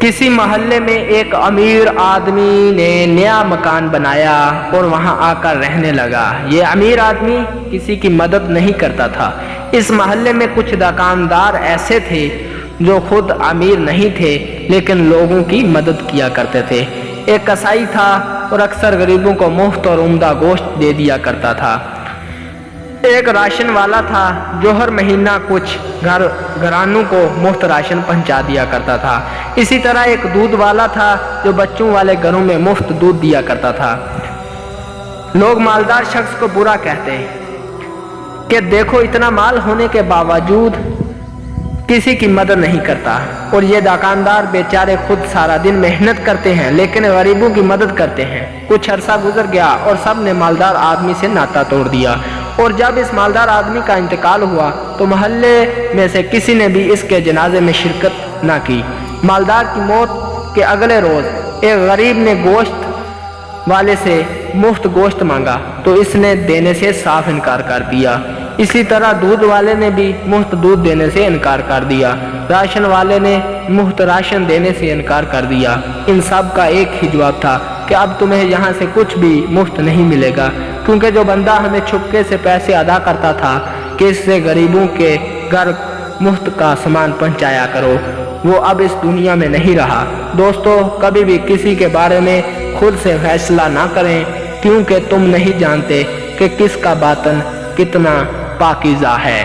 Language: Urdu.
کسی محلے میں ایک امیر آدمی نے نیا مکان بنایا اور وہاں آ کر رہنے لگا۔ یہ امیر آدمی کسی کی مدد نہیں کرتا تھا۔ اس محلے میں کچھ دکاندار ایسے تھے جو خود امیر نہیں تھے لیکن لوگوں کی مدد کیا کرتے تھے۔ ایک کسائی تھا اور اکثر غریبوں کو مفت اور عمدہ گوشت دے دیا کرتا تھا۔ ایک راشن والا تھا جو ہر مہینہ کچھ گھرانوں کو مفت راشن پہنچا دیا کرتا تھا۔ اسی طرح ایک دودھ والا تھا جو بچوں والے گھروں میں مفت دودھ دیا کرتا تھا۔ لوگ مالدار شخص کو برا کہتے کہ دیکھو اتنا مال ہونے کے باوجود کسی کی مدد نہیں کرتا، اور یہ دکاندار بیچارے خود سارا دن محنت کرتے ہیں لیکن غریبوں کی مدد کرتے ہیں۔ کچھ عرصہ گزر گیا اور سب نے مالدار آدمی سے ناطہ توڑ دیا، اور جب اس مالدار آدمی کا انتقال ہوا تو محلے میں سے کسی نے بھی اس کے جنازے میں شرکت نہ کی۔ مالدار کی موت کے اگلے روز ایک غریب نے گوشت والے سے مفت گوشت مانگا تو اس نے دینے سے صاف انکار کر دیا۔ اسی طرح دودھ والے نے بھی مفت دودھ دینے سے انکار کر دیا۔ راشن والے نے مفت راشن دینے سے انکار کر دیا۔ ان سب کا ایک ہی جواب تھا کہ اب تمہیں یہاں سے کچھ بھی مفت نہیں ملے گا، کیونکہ جو بندہ ہمیں چھپکے سے پیسے ادا کرتا تھا کہ اس سے غریبوں کے گھر مفت کا سامان پہنچایا کرو، وہ اب اس دنیا میں نہیں رہا۔ دوستو، کبھی بھی کسی کے بارے میں خود سے فیصلہ نہ کریں، کیونکہ تم نہیں جانتے کہ کس کا باطن کتنا پاکیزہ ہے۔